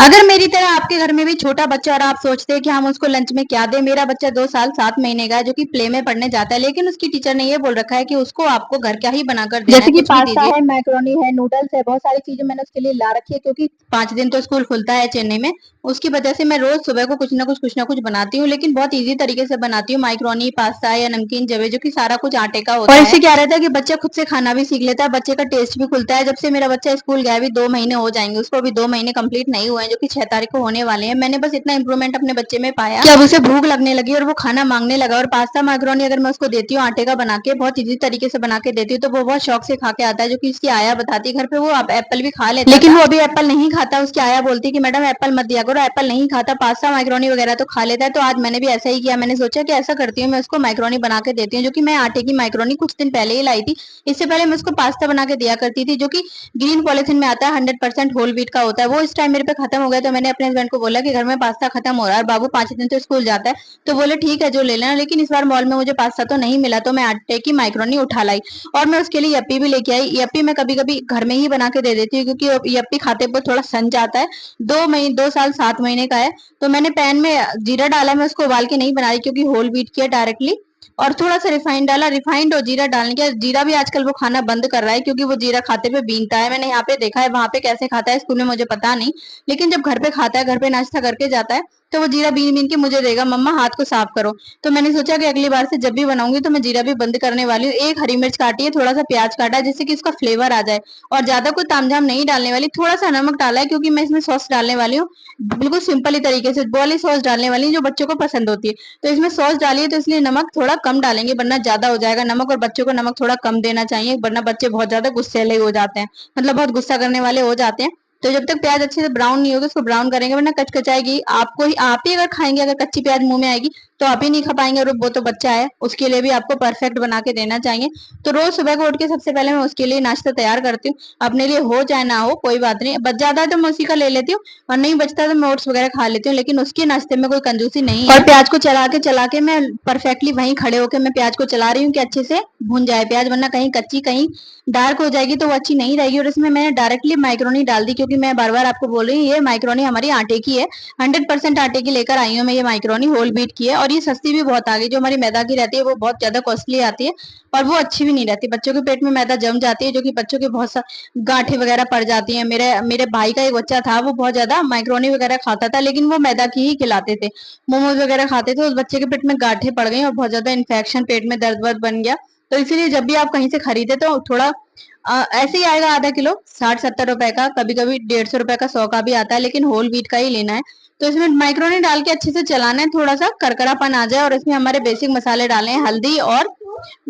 अगर मेरी तरह आपके घर में भी छोटा बच्चा और आप सोचते हैं कि हम उसको लंच में क्या दें। मेरा बच्चा 2 साल 7 महीने का है जो कि प्ले में पढ़ने जाता है, लेकिन उसकी टीचर ने ये बोल रखा है कि उसको आपको घर का ही बनाकर देना है, जैसे कि कुछ भी पास्ता दीजिए। है, मैक्रोनी है, नूडल्स है, बहुत सारी चीजें मैंने उसके लिए ला रखी है क्योंकि 5 दिन तो स्कूल खुलता है चेन्नई में। उसकी वजह से मैं रोज सुबह को कुछ ना कुछ बनाती हूँ, लेकिन बहुत इजी तरीके से बनाती हूँ। माइक्रोनी पास्ता या नमकीन जवे जो कि सारा कुछ आटे का और होता है। इससे क्या रहता है कि बच्चा खुद से खाना भी सीख लेता है, बच्चे का टेस्ट भी खुलता है। जब से मेरा बच्चा स्कूल गया, अभी 2 महीने हो जाएंगे उसको, अभी 2 महीने कंप्लीट नहीं हुए हैं, जो कि 6 तारीख को होने वाले हैं। मैंने बस इतना इंप्रूवमेंट अपने बच्चे में पाया कि अब कि उसे उसे भूख लगने लगी और वो खाना मांगने लगा। और पास्ता मैक्रोनी अगर मैं उसको देती हूँ आटे का बना के, बहुत इजी तरीके से बना के देती हूँ, तो वो बहुत शौक से खा के आता है। जो कि इसकी आया बताती है, घर पे वो एप्पल भी खा लेता लेकिन था, वो अभी एप्पल नहीं खाता। उसकी आया बोलती है कि मैडम एप्पल मत दिया करो, एप्पल नहीं खाता। पास्ता मैक्रोनी वगैरह तो खा लेता है। तो आज मैंने भी ऐसा ही किया, मैंने सोचा कि ऐसा करती हूँ, मैं उसको मैक्रोनी बना के देती हूँ, जो कि मैं आटे की मैक्रोनी कुछ दिन पहले ही लाई थी। इससे पहले मैं उसको पास्ता बना के दिया करती थी, जो कि ग्रीन पॉलिथीन में आता है, 100% होल व्हीट का होता है। वो इस टाइम मेरे पे खत्म हो गया, तो मैंने अपने हस्बैंड को बोला कि घर में पास्ता खत्म हो रहा है, बाबू 5 दिन तो स्कूल जाता है। तो बोले ठीक है जो ले लेना। लेकिन इस बार मॉल में मुझे पास्ता तो नहीं मिला, तो मैं आटे की मैक्रोनी उठा लाई और मैं उसके लिए यप्पी भी लेके आई। यप्पी मैं कभी कभी घर में ही बना के दे देती हूँ, क्योंकि यप्पी खाते पर थोड़ा सन जाता है। 2 साल 7 महीने का है। तो मैंने पैन में जीरा डाला, मैं उसको उबाल के नहीं बनाई क्योंकि होल व्हीट किया डायरेक्टली। और थोड़ा सा रिफाइंड डाला, रिफाइंड और जीरा डालने के। जीरा भी आजकल वो खाना बंद कर रहा है क्योंकि वो जीरा खाते पे बीनता है। मैंने यहाँ पे देखा है, वहां पे कैसे खाता है स्कूल में मुझे पता नहीं, लेकिन जब घर पे खाता है, घर पे नाश्ता करके जाता है, तो वो जीरा बीन बीन के मुझे देगा, मम्मा हाथ को साफ करो। तो मैंने सोचा कि अगली बार से जब भी बनाऊंगी तो मैं जीरा भी बंद करने वाली हूँ। एक हरी मिर्च काटी है, थोड़ा सा प्याज काटा है, जिससे कि इसका फ्लेवर आ जाए। और ज्यादा कोई तामझाम नहीं डालने वाली, थोड़ा सा नमक डाला है क्योंकि मैं इसमें सॉस डालने वाली हूँ। बिल्कुल सिंपल ही तरीके से बॉली सॉस डालने वाली हूँ, जो बच्चों को पसंद होती है। तो इसमें सॉस डालिए, तो इसलिए नमक थोड़ा कम डालेंगे, वरना ज्यादा हो जाएगा नमक। और बच्चों को नमक थोड़ा कम देना चाहिए, वरना बच्चे बहुत ज्यादा गुस्सैले हो जाते हैं, मतलब बहुत गुस्सा करने वाले हो जाते हैं। तो जब तक प्याज अच्छे से ब्राउन नहीं होगा, उसको ब्राउन करेंगे, वरना कचकचाएगी। आप ही अगर खाएंगे, अगर कच्ची प्याज मुंह में आएगी तो आप ही नहीं खा पाएंगे, और वो तो बच्चा है, उसके लिए भी आपको परफेक्ट बना के देना चाहिए। तो रोज सुबह को उठ के सबसे पहले मैं उसके लिए नाश्ता तैयार करती हूँ। अपने लिए हो चाहे ना हो कोई बात नहीं, बच जाता है तो मैं उसी का ले लेती हूँ, और नहीं बचता तो मैं ओट्स वगैरह खा लेती हूँ। लेकिन उसके नाश्ते में कोई कंजूसी नहीं और है। प्याज को चला के मैं परफेक्टली वहीं खड़े होकर मैं प्याज को चला रही हूँ कि अच्छे से भुन जाए प्याज, वरना कहीं कच्ची कहीं डार्क हो जाएगी तो वो अच्छी नहीं रहेगी। और इसमें मैंने डायरेक्टली माइक्रोनी डाल दी, क्योंकि मैं बार बार आपको बोल रही हूँ ये माइक्रोनी हमारी आटे की है। 100% आटे की लेकर आई हूँ मैं ये माइक्रोनी, होल व्हीट की है। और ये सस्ती भी बहुत आ गई। जो हमारी मैदा की रहती है वो बहुत ज्यादा कॉस्टली आती है, और वो अच्छी भी नहीं रहती। बच्चों के पेट में मैदा जम जाती है, जो कि बच्चों के बहुत सा गांठें वगैरह पड़ जाती हैं। मेरे मेरे भाई का एक बच्चा था, वो बहुत ज्यादा माइक्रोनी वगैरह खाता था, लेकिन वो मैदा की ही खिलाते थे, मोमोज वगैरह खाते थे। उस बच्चे के पेट में गांठें पड़ गई और बहुत ज्यादा इन्फेक्शन, पेट में दर्द वर्द बन गया। तो इसीलिए जब भी आप कहीं से खरीदे तो थोड़ा ऐसे ही आएगा, आधा किलो 60-70 रुपए का, कभी कभी 150 रुपए का, 100 का भी आता है, लेकिन होल व्हीट का ही लेना है। तो इसमें माइक्रोनी डाल के अच्छे से चलाना है, थोड़ा सा करकरापन आ जाए। और इसमें हमारे बेसिक मसाले डाले हैं, हल्दी और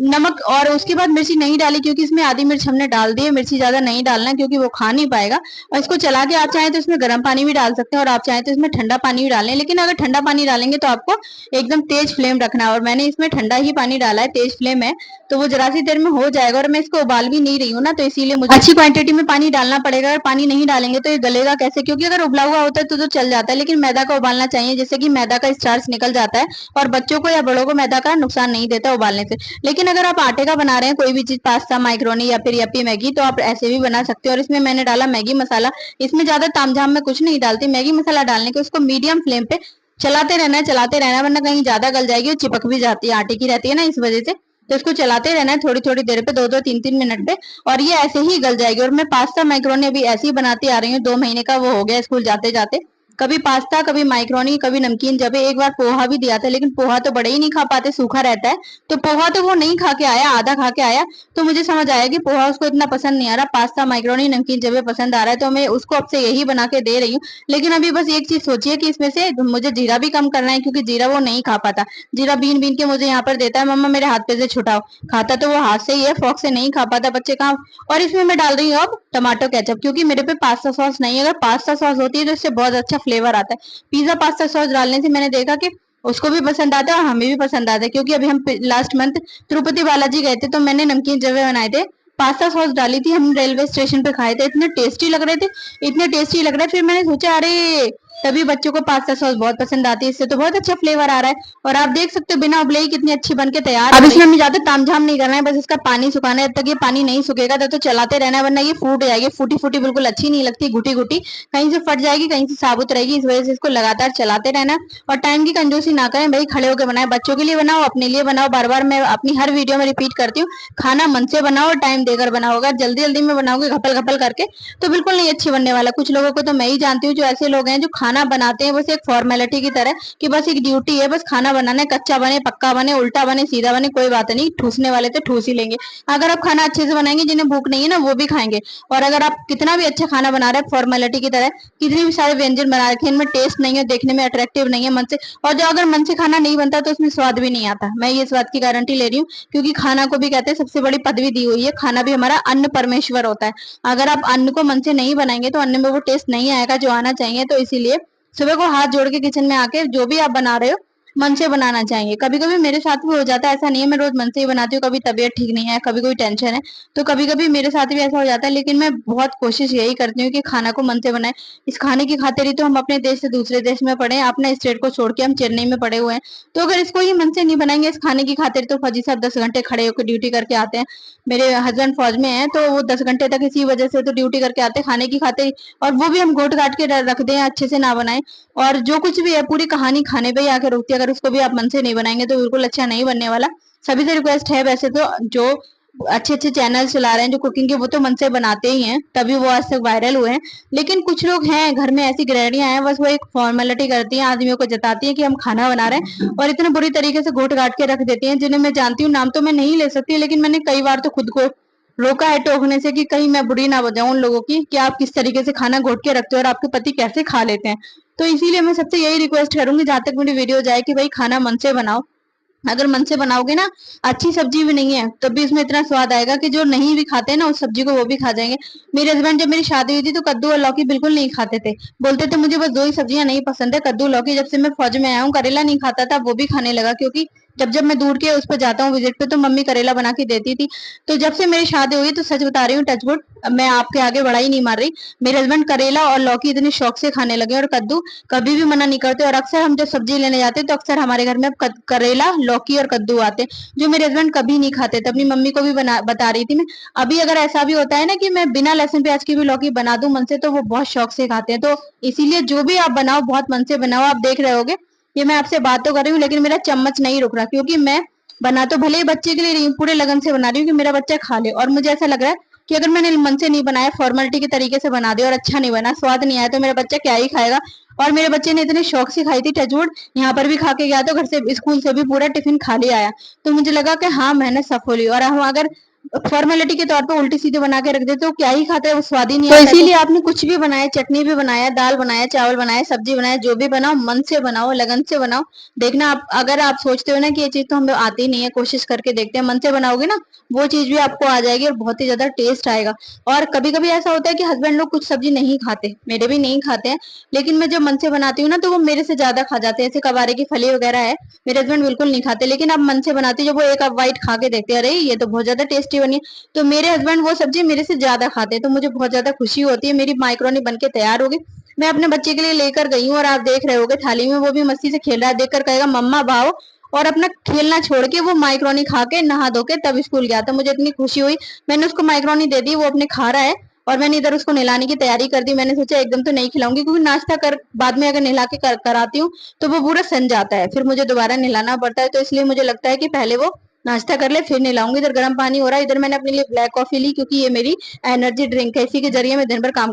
नमक। और उसके बाद मिर्ची नहीं डाली, क्योंकि इसमें आधी मिर्च हमने डाल दी है। मिर्ची ज्यादा नहीं डालना, क्योंकि वो खा नहीं पाएगा। और इसको चला के आप चाहें तो इसमें गर्म पानी भी डाल सकते हैं, और आप चाहें तो इसमें ठंडा पानी भी डालें। लेकिन अगर ठंडा पानी डालेंगे तो आपको एकदम तेज फ्लेम रखना है, और मैंने इसमें ठंडा ही पानी डाला है, तेज फ्लेम है। तो वो जरा सी देर में हो जाएगा, और मैं इसको उबाल भी नहीं रही हूँ ना, तो इसीलिए मुझे अच्छी क्वांटिटी में पानी डालना पड़ेगा। अगर पानी नहीं डालेंगे तो ये गलेगा कैसे, क्योंकि अगर उबला हुआ होता है तो चल जाता है, लेकिन मैदा का उबालना चाहिए, जिससे कि मैदा का स्टार्च निकल जाता है। और बच्चों को या बड़ों को मैदा का नुकसान नहीं देता उबालने से। लेकिन अगर आप आटे का बना रहे हैं कोई भी चीज, पास्ता मैक्रोनी या फिर यप्पी मैगी, तो आप ऐसे भी बना सकते हो। और इसमें मैंने डाला मैगी मसाला। इसमें ज्यादा तामझाम में कुछ नहीं डालती, मैगी मसाला डालने के उसको मीडियम फ्लेम पे चलाते रहना है, वरना कहीं ज्यादा गल जाएगी और चिपक भी जाती है, आटे की रहती है ना, इस वजह से। तो इसको चलाते रहना है थोड़ी थोड़ी देर पे, 2-2 3-3 मिनट पे, और ये ऐसे ही गल जाएगी। और मैं पास्ता मैक्रोनी अभी ऐसे ही बनाती आ रही हूँ, 2 महीने का वो हो गया स्कूल जाते जाते। कभी पास्ता, कभी माइक्रोनी, कभी नमकीन जब एक बार पोहा भी दिया था, लेकिन पोहा तो बड़े ही नहीं खा पाते, सूखा रहता है। तो पोहा तो वो नहीं खा के आया, आधा खा के आया। तो मुझे समझ आया कि पोहा उसको इतना पसंद नहीं आ रहा, पास्ता मैक्रोनी नमकीन जब पसंद आ रहा है, तो मैं उसको अब से यही बना के दे रही हूँ। लेकिन अभी बस एक चीज सोचिए कि इसमें से मुझे जीरा भी कम करना है, क्योंकि जीरा वो नहीं खा पाता। जीरा बीन बीन के मुझे यहाँ पर देता है, मम्मा मेरे हाथ पे से छुटाओ। खाता तो वो हाथ से ही है, फोक से नहीं खा पाता बच्चे कहाँ। और इसमें मैं डाल रही हूँ अब टमाटो केचप, क्योंकि मेरे पे पास्ता सॉस नहीं है। अगर पास्ता सॉस होती है तो इससे बहुत अच्छा फ्लेवर आता है। पिज्जा पास्ता सॉस डालने से मैंने देखा कि उसको भी पसंद आता है और हमें भी पसंद आता है। क्योंकि अभी हम लास्ट मंथ तिरुपति बालाजी गए थे, तो मैंने नमकीन जवे बनाए थे, पास्ता सॉस डाली थी, हम रेलवे स्टेशन पे खाए थे, इतने टेस्टी लग रहे थे, इतने टेस्टी लग रहे। फिर मैंने सोचा अरे तभी बच्चों को पास्ता सॉस बहुत पसंद आती है। इससे तो बहुत अच्छा फ्लेवर आ रहा है और आप देख सकते हो बिना उबले ही कितनी अच्छी बनके तैयार। अब इसमें हमें ज्यादा तामझाम नहीं करना है, बस इसका पानी सुखाना है। जब तक ये पानी नहीं सूखेगा तब तो चलाते रहना है, वरना ये फूट जाएगी। फूटी फूटी बिल्कुल अच्छी नहीं लगती, गुटी गुटी कहीं से फट जाएगी, कहीं से साबुत रहेगी। इस वजह से इसको लगातार चलाते रहना और टाइम की कंजूसी ना करें भाई, खड़े होकर बनाए। बच्चों के लिए बनाओ, अपने लिए बनाओ। बार बार मैं अपनी हर वीडियो में रिपीट करती हूँ, खाना मन से बनाओ और टाइम देकर बनाओ। अगर जल्दी जल्दी में बनाओगे घपल घपल करके तो बिल्कुल नहीं अच्छी बनने वाला। कुछ लोगों को तो मैं ही जानती हूँ जो ऐसे लोग हैं जो खाना बनाते हैं बस एक फॉर्मेलिटी की तरह, कि बस एक ड्यूटी है, बस खाना बनाना है। कच्चा बने, पक्का बने, उल्टा बने, सीधा बने, कोई बात नहीं, ठूसने वाले तो ठूस ही लेंगे। अगर आप खाना अच्छे से बनाएंगे, जिन्हें भूख नहीं है ना वो भी खाएंगे। और अगर आप कितना भी अच्छा खाना बना रहे हैं फॉर्मेलिटी की तरह, कितने भी सारे व्यंजन बना रखे हैं, इनमें टेस्ट नहीं है, देखने में अट्रैक्टिव नहीं है मन से, और जो अगर मन से खाना नहीं बनता तो उसमें स्वाद भी नहीं आता। मैं ये इस बात की गारंटी ले रही हूँ, क्योंकि खाना को भी कहते हैं सबसे बड़ी पदवी दी हुई है। खाना भी हमारा अन्न परमेश्वर होता है। अगर आप अन्न को मन से नहीं बनाएंगे तो अन्न में वो टेस्ट नहीं आएगा जो आना चाहिए। तो इसीलिए सुबह को हाथ जोड़ के किचन में आके जो भी आप बना रहे हो मन से बनाना चाहिए। कभी कभी मेरे साथ भी हो जाता है, ऐसा नहीं है मैं रोज मन से ही बनाती हूँ। कभी तबीयत ठीक नहीं है, कभी कोई टेंशन है, तो कभी कभी मेरे साथ भी ऐसा हो जाता है। लेकिन मैं बहुत कोशिश यही करती हूँ कि खाना को मन से बनाए। इस खाने की खातिर ही तो हम अपने देश से दूसरे देश में पड़े हैं, अपने स्टेट को छोड़ के हम चेन्नई में पड़े हुए हैं। तो अगर इसको ही मन से नहीं बनाएंगे इस खाने की खातिर, तो फौजी साहब 10 घंटे खड़े होकर ड्यूटी करके आते हैं। मेरे हस्बैंड फौज में हैं, तो वो 10 घंटे तक इसी वजह से तो ड्यूटी करके आते हैं खाने की खातिर, और वो भी हम घोट घाट के रख दें, अच्छे से ना बनाए। और जो कुछ भी है पूरी कहानी खाने पे ही आके रुकती है। अगर उसको भी आप मन से नहीं बनाएंगे तो बिल्कुल अच्छा नहीं बनने वाला। सभी से रिक्वेस्ट है, वैसे तो जो अच्छे अच्छे चैनल चला रहे हैं जो कुकिंग के, वो तो मन से बनाते ही हैं, तभी वो आज तक वायरल हुए हैं। लेकिन कुछ लोग हैं घर में, ऐसी गृहणियां हैं, बस वो एक फॉर्मेलिटी करती हैं, आदमियों को जताती है कि हम खाना बना रहे हैं, और इतने बुरी तरीके से घोट घाट के रख देती हैं, जिन्हें मैं जानती हूँ। नाम तो मैं नहीं ले सकती, लेकिन मैंने कई बार तो खुद को रोका है टोकने से कि कहीं मैं बुरी ना बजाऊं उन लोगों की, कि आप किस तरीके से खाना घोट के रखते हो और आपके पति कैसे खा लेते हैं। तो इसीलिए मैं सबसे यही रिक्वेस्ट करूंगी, जहां तक मेरी वीडियो जाए, कि भाई खाना मन से बनाओ। अगर मन से बनाओगे ना, अच्छी सब्जी भी नहीं है तब भी इसमें इतना स्वाद आएगा कि जो नहीं भी खाते ना उस सब्जी को, वो भी खा जाएंगे। मेरे हस्बैंड जब मेरी शादी हुई थी तो कद्दू और लौकी बिल्कुल नहीं खाते थे। बोलते थे मुझे बस दो ही सब्जियां नहीं पसंद है, कद्दू लौकी। जब से मैं फौज में आया हूँ करेला नहीं खाता था, वो भी खाने लगा, क्योंकि जब जब मैं दूर के उस पर जाता हूँ विजिट पे, तो मम्मी करेला बना के देती थी। तो जब से मेरी शादी हुई, तो सच बता रही हूँ, टचवुड, मैं आपके आगे बड़ा ही नहीं मार रही, मेरे हस्बैंड करेला और लौकी इतने शौक से खाने लगे, और कद्दू कभी भी मना नहीं करते। और अक्सर हम जब सब्जी लेने जाते हैं तो अक्सर हमारे घर में करेला, लौकी और कद्दू आते, जो मेरे हस्बैंड कभी नहीं खाते थे। अपनी मम्मी को भी बता रही थी मैं। अभी अगर ऐसा भी होता है ना कि मैं बिना लहसुन प्याज की भी लौकी बना दूं मन से, तो वो बहुत शौक से खाते हैं। तो इसीलिए जो भी आप बनाओ बहुत मन से बनाओ। आप देख रहे होगे, ये मैं आपसे बात तो कर रही हूँ लेकिन मेरा चम्मच नहीं रुक रहा, क्योंकि मैं बना तो भले ही बच्चे के लिए रही हूँ, पूरे लगन से बना रही हूँ कि मेरा बच्चा खा ले। और मुझे ऐसा लग रहा है कि अगर मैंने मन से नहीं बनाया, फॉर्मेलिटी के तरीके से बना दिया और अच्छा नहीं बना, स्वाद नहीं आया, तो मेरा बच्चा क्या ही खाएगा। और मेरे बच्चे ने इतने शौक से खाई थी, टचवुड, यहाँ पर भी खा के गया तो घर से स्कूल से भी पूरा टिफिन खाली आया। तो मुझे लगा कि हाँ मेहनत सफल हुई। और हम अगर फॉर्मेलिटी के तौर पे उल्टी सीधे बना के रख देते तो क्या ही खाते हैं, वो स्वाद ही नहीं आता। तो इसीलिए आपने कुछ भी बनाया, चटनी भी बनाया, दाल बनाया, चावल बनाया, सब्जी बनाया, जो भी बनाओ मन से बनाओ, लगन से बनाओ। देखना आप, अगर आप सोचते हो ना कि ये चीज तो हमें आती नहीं है, कोशिश करके देखते हैं, मन से बनाओगे ना वो चीज भी आपको आ जाएगी और बहुत ही ज्यादा टेस्ट आएगा। और कभी कभी ऐसा होता है कि हस्बैंड लोग कुछ सब्जी नहीं खाते, मेरे भी नहीं खाते हैं, लेकिन मैं जब मन से बनाती हूँ ना तो वो मेरे से ज्यादा खा जाते हैं। जैसे कबारे की फली वगैरह है, मेरे हस्बैंड बिल्कुल नहीं खाते, लेकिन अब मन से बनाती हूँ जब वो एक बाइट खा के देखते हैं, अरे ये तो बहुत ज्यादा टेस्टी बनी है, तो मेरे हस्बैंड वो सब्जी मेरे से ज्यादा खाते हैं। तो मुझे बहुत ज्यादा खुशी होती है। मेरी माइक्रोनी बन के तैयार होगी, मैं अपने बच्चे के लिए लेकर गई हूँ, और आप देख रहे होगे थाली में वो भी मस्ती से खेल रहा है, देखकर कहेगा मम्मा भाओ, और अपना खेलना छोड़ के वो माइक्रोनी खा के नहा धो के तब स्कूल गया। तो मुझे इतनी खुशी हुई, मैंने उसको माइक्रोनी दे दी, वो अपने खा रहा है, और मैंने इधर उसको नहलाने की तैयारी कर दी। मैंने सोचा एकदम तो नहीं खिलाऊंगी, क्योंकि नाश्ता कर बाद में अगर नहला के कराती हूँ तो वो पूरा सन जाता है, फिर मुझे दोबारा नहलाना पड़ता है। तो इसलिए मुझे लगता है कि पहले वो नाश्ता कर ले फिर नहलाऊंगी। इधर गर्म पानी हो रहा है, इधर मैंने अपने लिए ब्लैक कॉफी ली, क्योंकि ये मेरी एनर्जी ड्रिंक है, इसी के जरिए मैं दिन भर काम